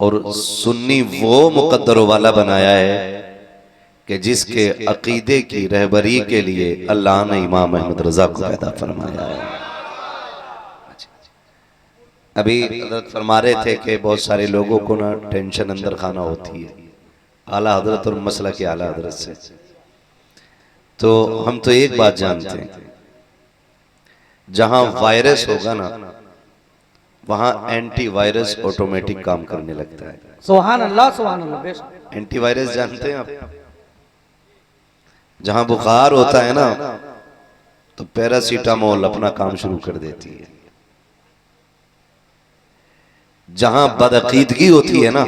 और सुन्नी वो मुकद्दर वाला बनाया है कि जिसके अकीदे की रहबरी के लिए अल्लाह ने इमाम अहमद रजा को पैदा फरमाया है। अभी हजरत फरमा रहे थे कि बहुत सारे लोगों को ना टेंशन अंदर खाना होती है आला हजरत और मसला के आला हजरत से। तो हम तो एक बात जानते हैं, जहां वायरस होगा ना वहां एंटी वायरस ऑटोमेटिक काम करने लगता है। सुभान अल्लाह सुभान अल्लाह। एंटी वायरस जानते हैं आप? जहां बुखार होता है ना तो पैरासीटामोल अपना काम शुरू कर देती है। जहां बदअकीदगी होती है ना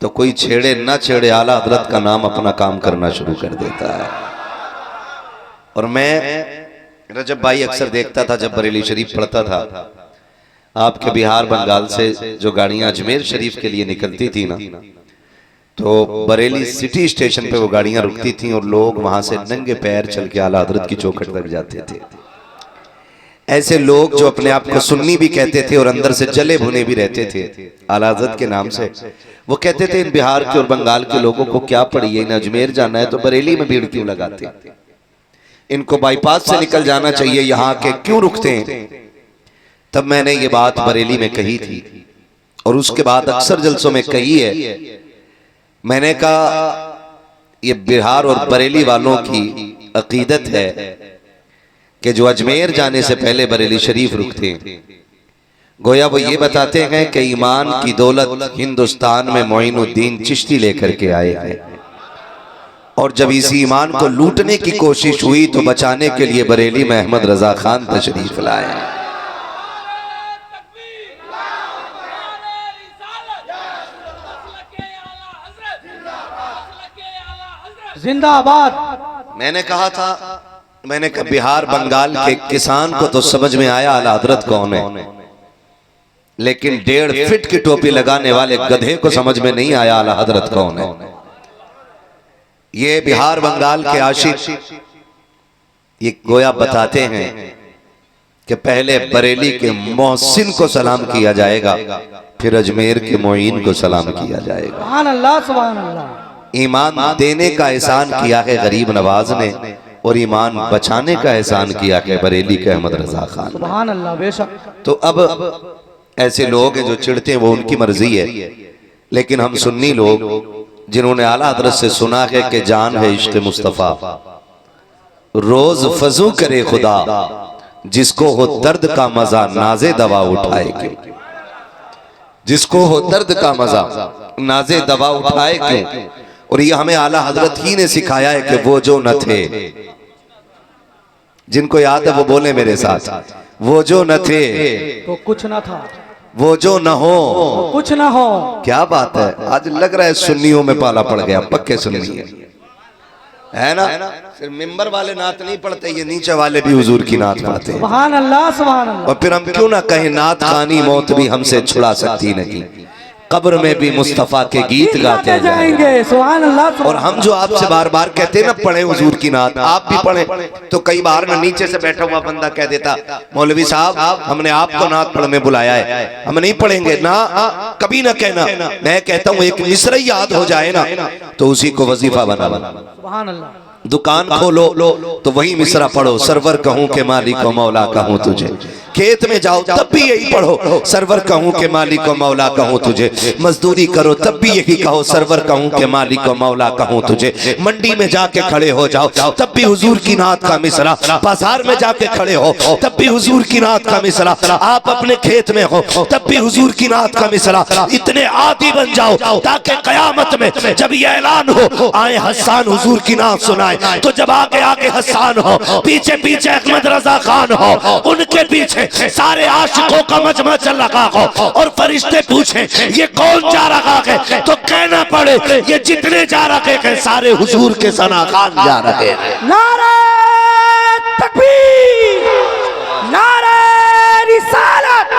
तो कोई छेड़े ना छेड़े आला हजरत का नाम अपना काम करना शुरू कर देता है। और मैं रजब भाई अक्सर देखता था जब बरेली शरीफ पढ़ता था, आपके बिहार बंगाल से जो गाड़ियां अजमेर शरीफ के लिए निकलती थी ना तो बरेली सिटी स्टेशन पे वो गाड़ियां रुकती थी और लोग वहां से नंगे पैर चल के आला हजरत की चौखट तक जाते थे। ऐसे लोग जो अपने आप को सुन्नी भी कहते थे और अंदर से जले भुने भी रहते थे आला हजरत के नाम से, वो कहते थे इन बिहार के और बंगाल के लोगों को क्या पड़ी है, इन अजमेर जाना है तो बरेली में भीड़ क्यों लगाते, इनको बाईपास से निकल जाना चाहिए, यहाँ के क्यों रुकते हैं। तब मैंने ये बात बरेली में कही थी और उसके बाद अक्सर जलसों में कही है। मैंने कहा ये बिहार और बरेली वालों की अकीदत है कि जो अजमेर जाने से पहले बरेली शरीफ रुकते हैं, गोया वो ये बताते हैं कि ईमान की दौलत हिंदुस्तान में मोइनुद्दीन चिश्ती लेकर के आए हैं और जब इस ईमान को लूटने की कोशिश हुई तो बचाने के लिए बरेली में अहमद रजा खान तशरीफ लाए। जिंदाबाद। मैंने कहा था, मैंने कहा बिहार बंगाल के किसान को तो समझ में आया आला हजरत कौन है, लेकिन 1.5 फीट की टोपी लगाने वाले गधे को समझ में नहीं आया आला हजरत कौन है। ये बिहार बंगाल के आशिक ये गोया बताते हैं कि पहले बरेली के मोहसिन को सलाम किया जाएगा, फिर अजमेर के मोइन को सलाम किया जाएगा। सुभान अल्लाह सुभान अल्लाह। ईमान देने का एहसान किया है गरीब नवाज ने और ईमान बचाने का एहसान किया है बरेली के अहमद रजा खान। सुभान अल्लाह। बेशक। तो अब ऐसे लोग हैं जो चिढ़ते हैं वो उनकी मर्जी है, लेकिन हम सुन्नी लोग जिन्होंने आला हजरत से सुना है कि जान है इश्क मुस्तफा, रोज फजू करे खुदा, जिसको हो दर्द का मजा नाजे दवा उठाए क्यों, जिसको हो दर्द का मजा नाजे दवा उठाए क्यों। और ये हमें आला हजरत ही ने सिखाया है कि वो जो न थे, जिनको याद है वो बोले मेरे साथ, वो जो न थे तो कुछ न था, वो जो न हो तो कुछ न हो। क्या बात है, आज लग रहा है सुन्नियों में पाला पड़ गया, पक्के सुन्नी है ना। सिर्फ मिंबर वाले नात नहीं पढ़ते, ये नीचे वाले भी हुजूर की नात पढ़ते हैं। सुभान अल्लाह सुभान अल्लाह। और फिर हम क्यों ना कहें नात खानी मौत भी हमसे छुड़ा सकती नहीं, कब्र में भी मुस्तफा के गीत गाते जाएंगे। सुभान अल्लाह। और हम जो आपसे बार बार कहते हैं ना पढ़े हुजूर की नात, आप भी पढ़े, तो कई बार ना नीचे से बैठा हुआ बंदा कह देता मौलवी साहब हमने आपको नात पढ़ने बुलाया है, हम नहीं पढ़ेंगे ना, कभी ना कहना। मैं कहता हूँ एक मिसरा याद हो जाए ना तो उसी को वजीफा बना। सुभान अल्लाह। दुकान खोलो तो वही मिसरा पढ़ो, सरवर कहूं के मालिक को मौला कहूं तुझे। खेत में जाओ तब भी यही पढ़ो, सरवर कहूं के मालिक को मौला कहूं तुझे। मजदूरी करो तब भी यही कहो, सरवर कहूं के मालिक को मौला कहूं तुझे। मंडी में जाके खड़े हो जाओ तब भी हुजूर की नात का मिसरा, बाजार में जाके खड़े हो तब भी हुजूर की नात का मिसरा, आप अपने खेत में हो तब भी हुजूर की नात का मिसरा। इतने आदी बन जाओ ताकि कयामत में जब ये ऐलान हो आए हसन हुजूर की नात सुनाए, तो जब आगे आगे हसन हो, पीछे पीछे अहमद रजा खान हो, उनके पीछे सारे आशिकों का मजमा चल रहा हो और फरिश्ते पूछे ये कौन जा रहा है, तो कहना पड़े ये जितने जा रहे हैं सारे हुजूर के सना खान जा रहे हैं। नारे तकबीर, नारे रिसालत,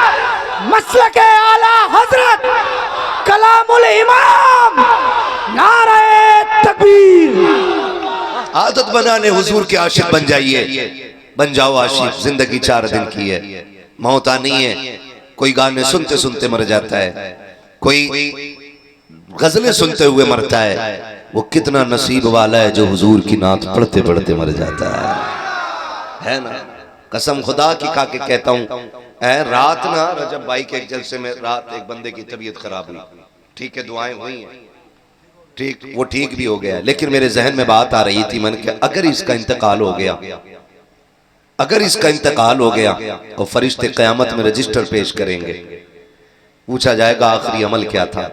मसलके आला हजरत, कलामुल इमाम, नारे तकबीर। आदत बनाने हुजूर के आशिक बन जाइए, बन जाओ आशिक। जिंदगी 4 दिन की है, मौत आनी है, कोई गाने सुनते सुनते मर जाता है, कोई गजलें सुनते हुए मरता है, वो कितना नसीब वाला है जो हुजूर की नात पढ़ते पढ़ते मर जाता है ना। कसम खुदा की खा के कहता हूँ, रात ना रजब भाई के एक जलसे में रात एक बंदे की तबीयत खराब हुई, ठीक है दुआएं हुई हैं, ठीक वो ठीक भी हो गया, लेकिन मेरे जहन में बात आ रही थी, मन के अगर इसका इंतकाल हो गया, अगर इसका इंतकाल हो गया और फरिश्ते क़यामत में रजिस्टर पेश करेंगे, पूछा जाएगा आखिरी अमल क्या था,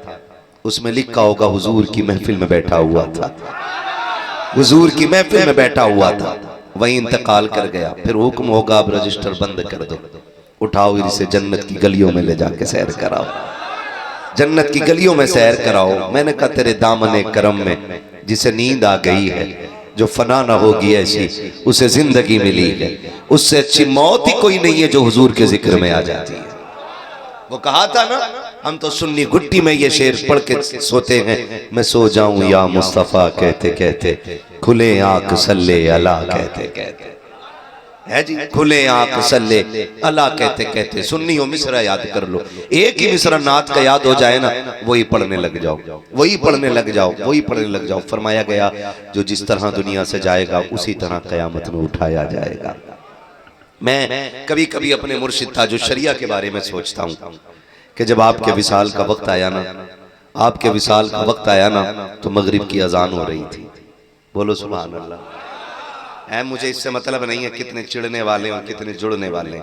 उसमें लिखा होगा हुजूर की महफिल में बैठा हुआ था, हुजूर की महफिल में बैठा हुआ था, वही इंतकाल कर गया। फिर हुक्म होगा अब रजिस्टर बंद कर दो, उठाओ इसे जन्नत की गलियों में ले जाके सैर कराओ, जन्नत की गलियों में सैर कराओ। मैंने कहा तेरे दामने करम में जिसे नींद आ गई है, जो फना ना होगी ऐसी उसे जिंदगी मिली है, उससे अच्छी मौत ही कोई नहीं है जो हुजूर के जिक्र में आ जाती है। वो कहा था ना, हम तो सुन्नी गुट्टी में ये शेर पढ़ के सोते हैं, मैं सो जाऊं या मुस्तफा कहते कहते, खुले आंख सल्ले अला कहते कहते, है जी, खुले आंख सल्ले अला कहते कहते। सुन्नी हो मिसरा याद कर लो, एक ही मिसरा नात का याद हो जाए ना, वही पढ़ने लग जाओ, वही पढ़ने लग जाओ, वही पढ़ने लग जाओ। फरमाया गया जो जिस तरह दुनिया से जाएगा उसी तरह कयामत में उठाया जाएगा। मैं कभी कभी अपने मुर्शिद ताजुश शरिया के बारे में सोचता हूँ कि जब आपके विसाल का वक्त आया ना, आपके विसाल का वक्त आया ना, तो मगरिब की अजान हो रही थी। बोलो सुभान अल्लाह। है मुझे इससे मतलब नहीं है कितने चिढ़ने वाले और कितने जुड़ने वाले,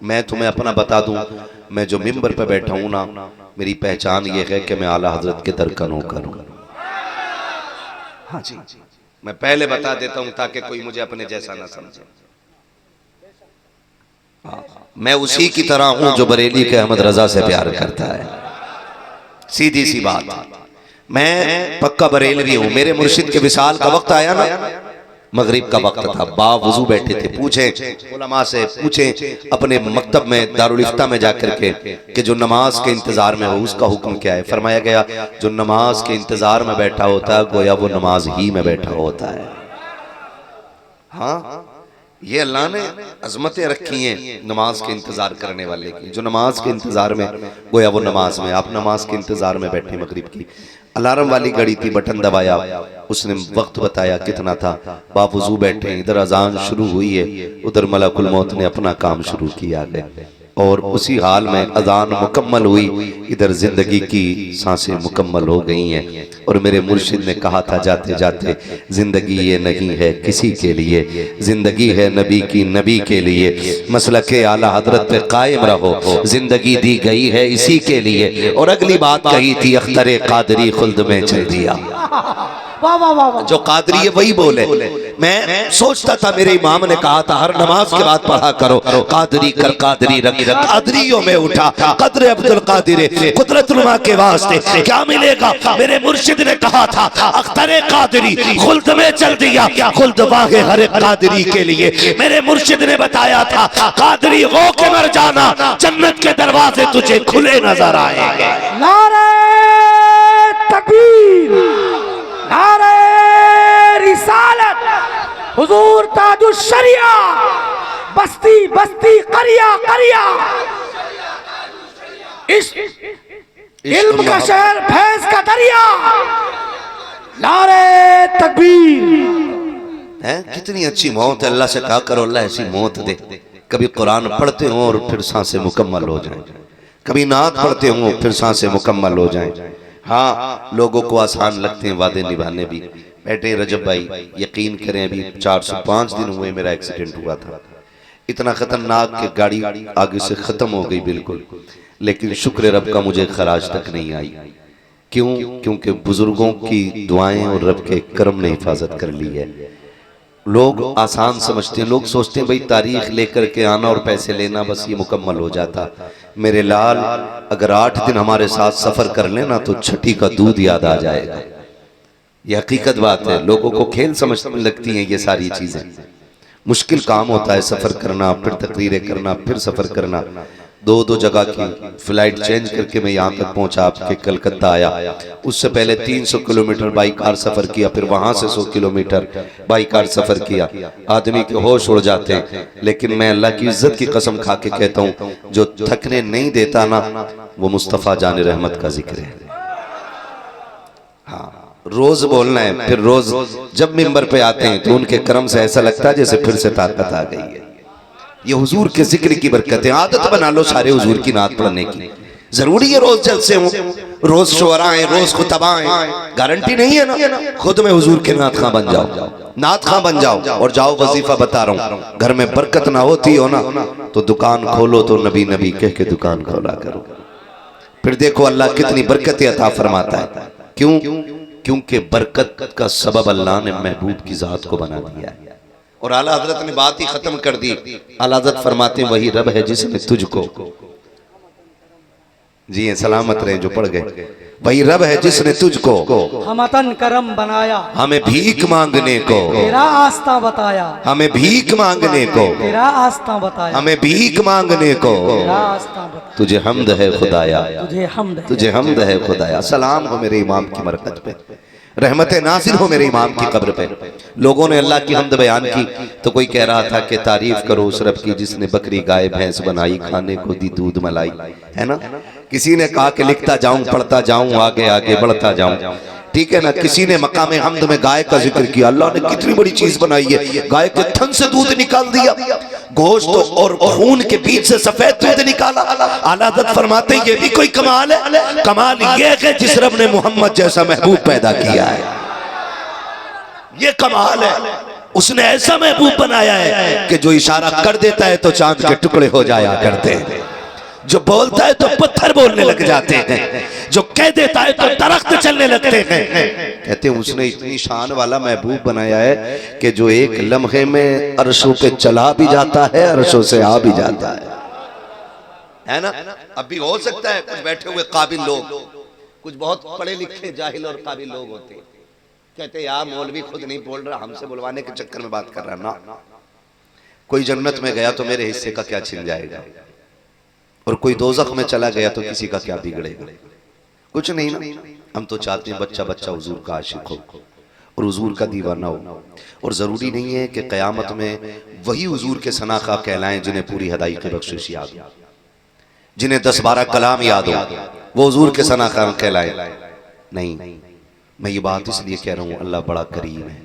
मैं तुम्हें अपना बता दूं, मैं जो मिंबर पे बैठा हूं ना, मेरी पहचान ये है कि मैं आला हजरत के दर का नौकर हूं। हाँ जी, मैं पहले बता देता हूं ताकि कोई मुझे अपने जैसा ना समझे। मैं उसी की तरह हूं जो बरेली के अहमद रजा से प्यार करता है, सीधी सी बात। मैं पक्का बरेलवी हूं। मेरे मुर्शिद के विसाल का वक्त आया ना, मगरिब का वक्त था, बावुजू बैठे थे, पूछे उलमा से, पूछे अपने मकतब में दारुल इफ्ता में जाकर के कि जो नमाज के इंतजार में हो उसका हुक्म क्या है। फरमाया गया जो नमाज के इंतजार में बैठा होता है गोया वो नमाज ही में बैठा होता है। हाँ, ये अल्लाह ने अजमतें रखी हैं नमाज के इंतजार करने वाले की। जो नमाज के इंतजार में गोया वो नमाज में, आप नमाज के इंतजार में बैठे, मगरिब की अलार्म वाली घड़ी थी, बटन दबाया, उसने वक्त बताया कितना था, बावुजू बैठे, इधर अजान शुरू हुई है, उधर मलकुल मौत ने अपना काम शुरू किया है, और उसी हाल में अजान मुकम्मल हुई, इधर जिंदगी की सांसें मुकम्मल हो गई हैं। और मेरे मुर्शिद ने कहा था जाते जाते, जिंदगी ये नहीं है किसी के लिए, जिंदगी है नबी की, नबी के लिए। मसलके आला हजरत पे कायम रहो, जिंदगी दी गई है इसी के लिए। और अगली बात कही थी, अख्तरे कादरी खुल्द में चल दिया। वाह वाह वाह, जो कादरी है वही बोले। मैं सोचता था, मेरे इमाम ने कहा था हर नमाज के बाद पढ़ा करो, कादरी कर कादरी रख, कादरियों में उठा कद्र अब्दुल कादिर कुदरतुल्लाह के वास्ते क्या मिलेगा। मेरे मुर्शिद ने कहा था अख्तरे कादरी खुल्द में चल दिया, खुल्द वाहे हर कादरी के लिए। मेरे मुर्शिद ने बताया था कादरी हो के मर जाना, जन्नत के दरवाजे तुझे खुले नजर आएंगे। नारे तकबीर, नारे रिसालत, हुजूर ताजुश शरिया, बस्ती बस्ती करिया करिया, इल्म का शहर फैज का दरिया, नारे तकबीर। है कितनी अच्छी मौत है। अल्लाह से कहा करो अल्लाह ऐसी मौत दे, कभी कुरान पढ़ते हो और फिर सांसें मुकम्मल हो जाएं, कभी नात पढ़ते हो फिर सांसें मुकम्मल हो जाएं। हाँ, लोगों को आसान लगते हैं वादे निभाने भी। बैठे रजब भाई, यकीन करें अभी 405 दिन हुए मेरा एक्सीडेंट हुआ था, इतना खतरनाक कि गाड़ी आगे से खत्म हो गई बिल्कुल, लेकिन शुक्र रब का मुझे खराज तक नहीं आई। क्यों? क्योंकि बुजुर्गों की दुआएं और रब के करम ने हिफाजत कर ली है। लोग आसान समझते हैं, लोग सोचते हैं भाई तारीख लेकर के आना और पैसे लेना बस ये मुकम्मल हो जाता। मेरे लाल, अगर 8 दिन हमारे साथ सफर कर लेना तो छठी का दूध याद आ जाएगा। ये हकीकत बात है। लोगों को खेल समझने लगती हैं ये सारी चीजें। मुश्किल काम होता है सफर करना, फिर तकरीरें करना, फिर सफर करना। दो जगह की फ्लाइट चेंज करके मैं यहाँ तक पहुंचा, आपके कलकत्ता आया। उससे पहले 300 किलोमीटर बाई कार सफर किया, फिर वहां से 100 किलोमीटर बाई कार सफर किया। आदमी के होश उड़ जाते हैं, लेकिन मैं अल्लाह की इज्जत की कसम खा के कहता हूँ, जो थकने नहीं देता ना, वो मुस्तफ़ा जान रहमत का जिक्र है। हाँ, रोज बोलना है, फिर रोज जब मिंबर पे आते हैं तो उनके कर्म से ऐसा लगता है जैसे फिर से ताकत आ गई है। ये हुजूर के जिक्र की बरकत है। आदत बना लो सारे हुजूर की नात पढ़ने की। जरूरी है रोज जलसे हो, रोज शुअराएं, रोज खुतबाएं, गारंटी नहीं है ना। खुद में हुजूर के नात खां बन जाओ, नात खां बन जाओ और जाओ। वजीफा बता रहा हूँ, घर में बरकत ना होती हो ना तो दुकान खोलो तो नबी नबी कह के दुकान खोला करो, फिर देखो अल्लाह कितनी बरकत अता फरमाता है। क्यों? क्योंकि बरकत का सबब अल्लाह ने महबूब की जात को बना दिया है। और आला हजरत ने बात ही खत्म कर दी। आला हजरत फरमाते वही रब है जिसने तुझको, जी सलामत रहे जो पढ़ गए, वही रब है जिसने तुझको हमतन करम बनाया, हमें भीख मांगने को तेरा आस्था बताया, हमें भीख मांगने को तेरा आस्था बताया, हमें भीख मांगने को तेरा आस्था बताया। तुझे हमद है खुदाया, तुझे हमद है, तुझे हमद है खुदाया। सलाम हो मेरे इमाम की बरकत पे, रहमत नाज़िल हो मेरे इमाम की कब्र पे। लोगों ने अल्लाह की हमद बयान की तो कोई कह रहा था कि तारीफ करो उस रब की जिसने बकरी गाय भैंस बनाई, खाने को दी दूध मलाई, है ना। किसी ने कहा कि लिखता जाऊं पढ़ता जाऊं आगे आगे बढ़ता जाऊं, ठीक है ना। किसी ने मकाम हमद में गाय का जिक्र किया, अल्लाह ने कितनी बड़ी चीज बनाई है, गाय के थन से दूध निकाल दिया, गोश्त और खून के बीच से सफेद दूध निकाला। आला हज़रत फरमाते हैं ये भी कोई कमाल है। कमाल ये है जिस रब ने मोहम्मद जैसा महबूब पैदा किया है, ये कमाल है। उसने ऐसा महबूब बनाया है कि जो इशारा कर देता है तो चांद के टुकड़े हो जाया करते हैं, जो बोलता है तो पत्थर बोलने लग जाते हैं, जो कह देता है तो दरख्त चलने लगते हैं। कहते हैं उसने इतनी शान वाला महबूब बनाया है कि जो एक लम्हे में अर्शों पे चला भी जाता है, अर्शों से आ भी जाता है ना। अभी हो सकता है कुछ बैठे हुए काबिल लोग, कुछ बहुत पढ़े लिखे जाहिल और काबिल लोग होते हैं, कहते यार मौलवी खुद नहीं बोल रहा, हमसे बुलवाने के चक्कर में बात कर रहा ना। कोई जन्नत में गया तो मेरे हिस्से का क्या छिन जाएगा, और कोई दोज़ख में चला गया तो किसी का क्या बिगड़ेगा। कुछ नहीं ना। हम तो चाहते हैं बच्चा बच्चा हुजूर का आशिक हो और हुजूर का दीवाना हो। और ज़रूरी नहीं है कि क़यामत में वही हुजूर के सनाखा कहलाएं जिन्हें पूरी हदाई की बख्शिश याद हो, जिन्हें 10-12 कलाम याद हो, वो हुजूर के सनाखा कहलाए नहीं। मैं ये बात इसलिए कह रहा हूँ, अल्लाह बड़ा करीम है,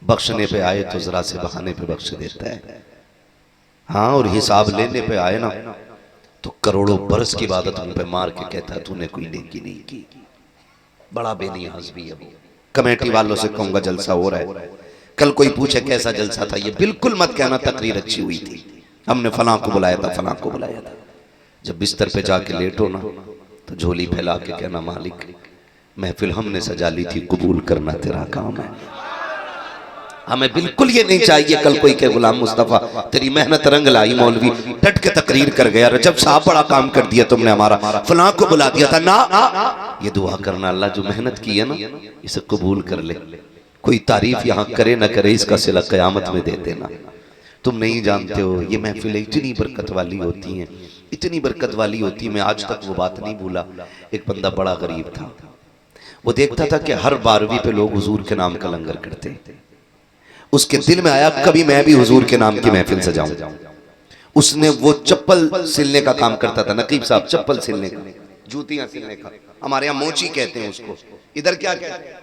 बख्शने पे आए तो जरा से बहाने पे बख्श देता है। हाँ, और हिसाब लेने पे आए ना तो करोड़ों बरस की इबादत हम पे मार के कहता है तूने कोई नेकी नहीं की। बड़ा बेनियाज भी है। कमेटी वालों से कहूंगा जलसा हो रहा है, कल कोई पूछे कैसा जलसा था, ये बिल्कुल मत कहना तकरीर अच्छी हुई थी, हमने फलां को बुलाया था, फलां को बुलाया था। जब बिस्तर पे जाके लेटो ना तो झोली फैला के कहना मालिक महफिल हमने सजा ली थी, कबूल करना तेरा काम है। हमें बिल्कुल ये नहीं चाहिए कल कोई के गुलाम मुस्तफ़ा तेरी मेहनत रंग लाई, मौलवी डट के तकरीर कर गया, रजब साहब बड़ा काम कर दिया तुमने, हमारा फलां को बुला दिया था ना। ये दुआ करना अल्लाह जो मेहनत की है ना इसे कबूल कर ले। कोई तारीफ यहाँ करे ना करे इसका सिला क़यामत में दे देना। तुम नहीं जानते हो ये महफिलें इतनी बरकत वाली होती हैं, इतनी बरकत वाली होती है। मैं आज तक वो बात नहीं भूला। एक बंदा बड़ा गरीब था, वो देखता था कि हर 12वीं पे लोग हुजूर के नाम का लंगर करते। उसके दिल में आया कभी मैं भी हुजूर के नाम की महफिल सजाऊं। उसने वो चप्पल सिलने का काम करता था, नकीब साहब चप्पल सिलने का, जूतियां सिलने का, हमारे यहाँ मोची कहते हैं उसको, इधर क्या कहते हैं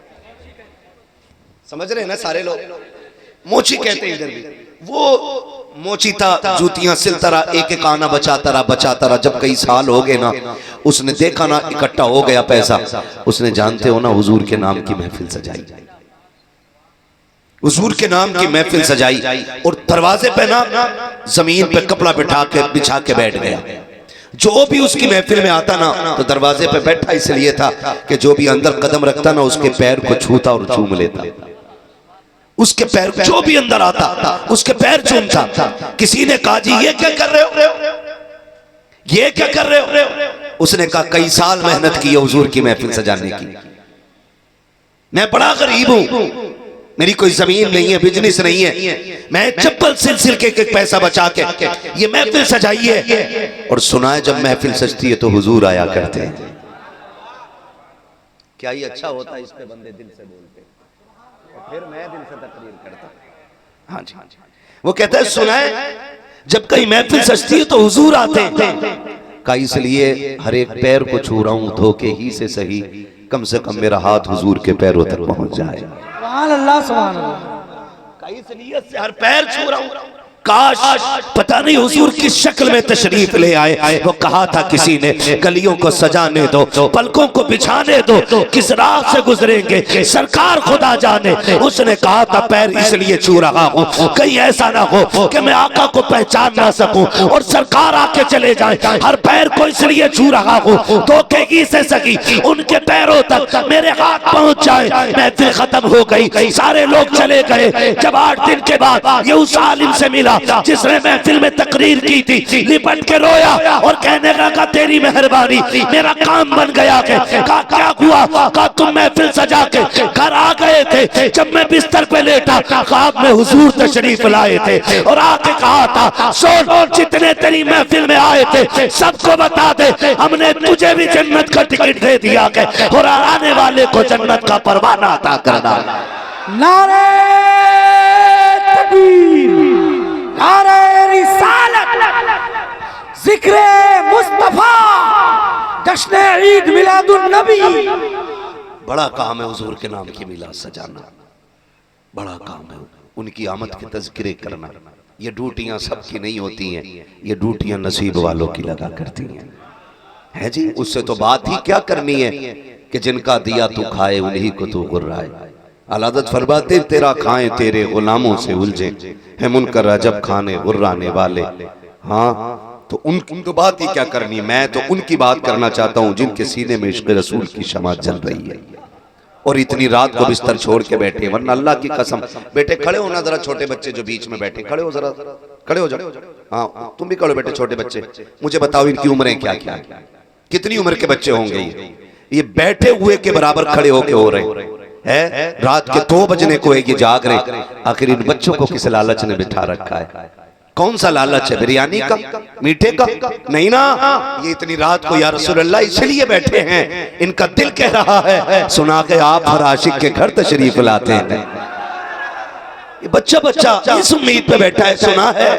समझ रहे हैं ना सारे लोग, मोची कहते हैं इधर भी। वो मोची था, जूतियां सिलता रहा, एक एक आना बचाता रहा। जब कई साल हो गए ना उसने देखा ना इकट्ठा हो गया पैसा, उसने जानते हो ना हुजूर के नाम की महफिल सजाई, हुजूर के नाम की महफिल सजाई और दरवाजे पे ना जमीन पे कपड़ा बिछा के बैठ गया। जो भी उसकी महफिल में आता ना तो दरवाजे पे बैठा इसलिए था कि जो भी अंदर कदम रखता ना उसके पैर को छूता और चूम लेता, उसके पैर जो भी अंदर आता उसके पैर चूमता। किसी ने कहा जी ये क्या कर रहे हो, ये क्या कर रहे हो? उसने कहा कई साल मेहनत की है हुजूर की महफिल सजाने की, मैं बड़ा गरीब हूं, मेरी कोई जमीन नहीं है, बिजनेस नहीं है, मैं चप्पल सिलसिल के पैसा बचा के ये महफिल सजाई है। और सुना है जब महफिल सजती है तो हुजूर आया करते हैं। क्या ये अच्छा होता है? इस पे बंदे दिल से बोलते और फिर मैं दिल से तकरीर करता। हाँ जी, वो कहता है सुना है जब कहीं महफिल सजती है तो हुजूर आते हैं का, इसलिए हर एक पैर को छू रहा हूं धोखे ही से सही, कम से कम मेरा हाथ हुजूर के पैरों तक पहुंच जाए। सुभान अल्लाह, सुभान अल्लाह। इस नियत से हर पैर छू रहा हूं। काश पता नहीं हुजूर किस शक्ल में तशरीफ ले आए। वो कहा था किसी ने गलियों को सजाने दो, पलकों को बिछाने दो, किस राह से गुजरेंगे सरकार खुदा जाने। उसने कहा था पैर इसलिए छू रहा हूँ कहीं ऐसा ना हो कि मैं आका को पहचान ना सकूं और सरकार आके चले जाए। हर पैर को इसलिए छू रहा हूँ धोखेगी से सकी उनके पैरों तक मेरे हाथ पहुंच जाए। महफिल खत्म हो गई, सारे लोग चले गए। जब 8 दिन के बाद ये उस आलिम से मिला जिसने महफिल में तकरीर की थी, लिपट के रोया और कहने लगा तेरी मेहरबानी मेरा काम बन गया। कहा क्या हुआ? कहा तुम महफिल सजा के घर आ गए थे, जब मैं बिस्तर पे लेटा ख्वाब में हुजूर तशरीफ लाए थे और आके कहा था सुन जितने तेरी महफिल में आए थे सबको बता दे हमने तुझे भी जन्नत का टिकट दे दिया है और आने वाले को जन्नत का परवाना अता करना। नारे तकबीर, नारे रिसालत, जिक्र मुस्तफा, जश्न ईद मिलादुन नबी। बड़ा काम है हुजूर के नाम की मिलाद सजाना, बड़ा काम है उनकी आमद के तज़किरे करना। ये ड्यूटियां सबकी नहीं होती हैं, ये ड्यूटियां नसीब वालों की लगा करती हैं। है जी, उससे तो बात ही क्या करनी है कि जिनका दिया तू खाए उन्हीं को तू गुर्राए। अलादत फरमाते तेरा खाएं तेरे गुलामों से उलझे है मुनकर रजब खाने गुर्राने वाले। हाँ तो उनकी तो बात ही क्या करनी, मैं तो उनकी बात करना चाहता हूँ जिनके सीने में इश्क़ रसूल की शमा जल रही है और इतनी रात को बिस्तर छोड़ के बैठे। वरना अल्लाह की कसम, बेटे खड़े हो ना जरा, छोटे बच्चे जो बीच में बैठे खड़े हो जरा, खड़े हो जाओ। हाँ तुम भी खड़े बेटे, छोटे बच्चे मुझे बताओ इनकी उम्रें क्या क्या, कितनी उम्र के बच्चे होंगे? ये बैठे हुए के बराबर खड़े होके हो रहे है। रात के 2 बजने को है ये जाग रहे। आखिर इन बच्चों को किस लालच ने बिठा रखा है? कौन सा लालच है? बिरयानी का, मीठे का? नहीं ना, ये इतनी रात को या रसूल अल्लाह इसलिए बैठे हैं, इनका दिल कह रहा है सुना के आप हर आशिक के घर तशरीफ लाते हैं। ये बच्चा बच्चा इस उम्मीद पे बैठा है, सुना है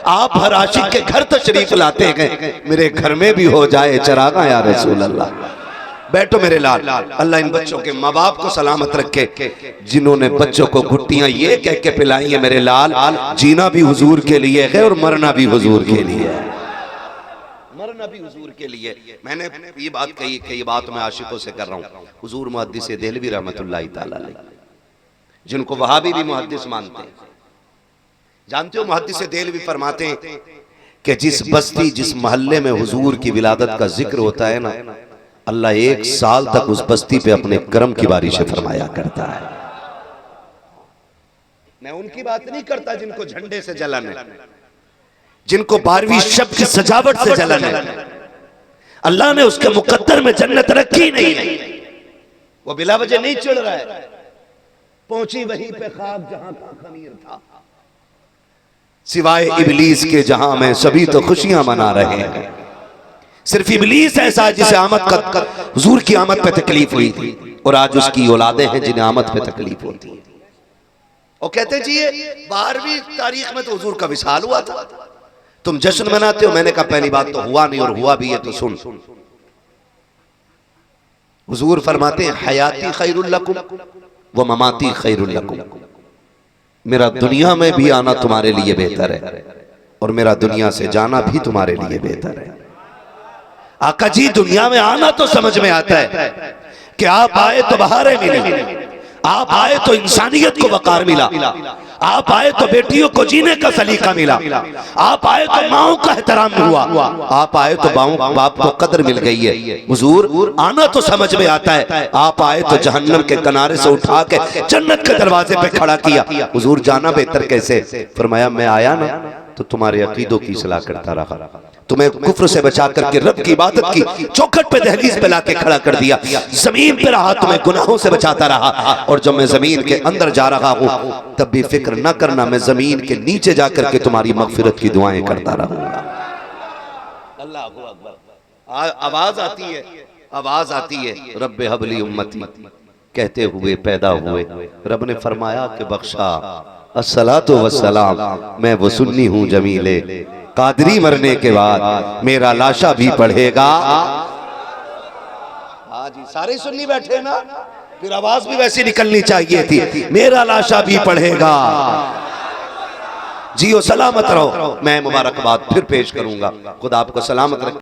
आप हर आशिक के घर तशरीफ लाते हैं, मेरे घर में भी हो जाए चरागा या रसूल अल्लाह। बैठो मेरे लाल, अल्लाह इन बच्चों के माँ बाप को सलामत रखे जिन्होंने बच्चों को घुट्टियां ये कह के पिलाई है मेरे लाल जीना भी हुजूर के लिए है और मरना भी हुजूर के लिए है, मरना भी हुजूर के लिए। मैंने ये बात कही कि ये बात मैं आशिकों से कर रहा हूँ। हुजूर मुहद्दिस देहलवी रहमतुल्लाह तआला अलैह, जिनको वहाबी भी मुहद्दिस मानते हैं, जानते हो मुहद्दिस देहलवी फरमाते हैं कि जिस बस्ती जिस मोहल्ले में हुजूर की विलादत का जिक्र होता है ना, अल्लाह 1 साल तक उस बस्ती पे अपने करम की बारिशें फरमाया करता है। मैं उनकी बात नहीं करता जिनको झंडे से जलन है, जिनको 12वीं शब की सजावट से जलन है। अल्लाह ने उसके मुकद्दर में जन्नत रखी नहीं है, वो बिला वजह नहीं चिढ़ रहा है। पहुंची वहीं पे खाक जहां का खमीर था, सिवाय इबलीस के जहां में सभी तो खुशियां मना रहे हैं। सिर्फ इबलीस ऐसा है जिसे आमद का हुजूर की आमद पे तकलीफ हुई थी और आज उसकी औलादे हैं जिन्हें आमद पे तकलीफ होती है। और कहते जी 12वीं तारीख में तो हुजूर का विसाल हुआ था, तुम जश्न मनाते हो। मैंने कहा पहली बात तो हुआ नहीं और हुआ भी है तो सुन। हुजूर फरमाते हैं हयाती खैरुल लकुम व ममाती खैरुल लकुम, मेरा दुनिया में भी आना तुम्हारे लिए बेहतर है और मेरा दुनिया से जाना भी तुम्हारे लिए बेहतर है। आका जी दुनिया में आना तो समझ में आता है कि आप आए तो बहारें मिली, आप आए तो इंसानियत को वकार मिला, आप आए तो बेटियों को जीने का सलीका मिला, आप आए तो माओ का एहतराम हुआ, आप आए तो बाप को कदर मिल गई है। हुजूर आना तो समझ में आता है, आप आए तो जहन्नम के किनारे से उठा के जन्नत के दरवाजे पे खड़ा किया। हुजूर जाना बेहतर कैसे? फरमाया मैं आया ना तो तुम्हारे अकीदों की इस्लाह करता रहा, तुम्हें कुफ्र से बचा करके रब की इबादत की चौखट पे दहलीज पे लाके खड़ा कर दिया। जमीन पे रहा, तुम्हें गुनाहों से बचाता रहा। और जब मैं जमीन के अंदर जा रहा हूं तब भी फिक्र न करना, मैं जमीन के नीचे जाकर के तुम्हारी मगफिरत की दुआएं करता रहूंगा। अल्लाह अकबर। आवाज आती है, आवाज आती है, रब्बे हबली उम्मती कहते हुए पैदा हुए। रब ने फरमाया कि बख्शा, अस्सलातु वस्सलाम, मैं वो सुन्नी हूं जमीले, कादरी मरने के बाद मेरा लाशा भी पढ़ेगा। हाँ जी, सारे सुन्नी बैठे ना, फिर आवाज भी वैसी निकलनी चाहिए थी, मेरा लाशा भी पढ़ेगा। जियो सलामत रहो, मैं मुबारकबाद फिर पेश करूंगा। खुदा आपको सलामत रखे।